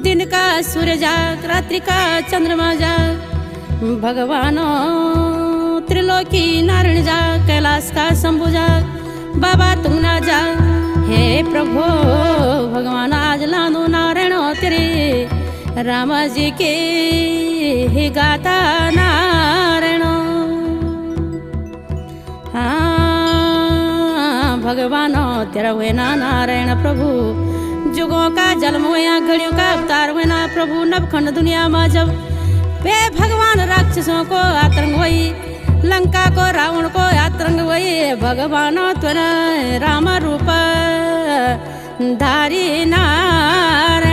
दिन का सूर्य जाग, रात्रि का चंद्रमा जाग, भगवान त्रिलोकी नारायण जाग, कैलाश का शंभु जाग, बाबा तुम ना जाग। हे प्रभु भगवान आज लादो नारायण तेरे, राम जी के हे गाता नारायण। हाँ भगवान तेरा हुए ना नारायण प्रभु, जुगों का जन्म हुआ घड़ियों का अवतार हुए ना प्रभु। नवखंड दुनिया में जब वे भगवान राक्षसों को आतंक हुई, लंका को रावण को आतंक हुई, भगवान तेरा राम रूप धारी नारायण।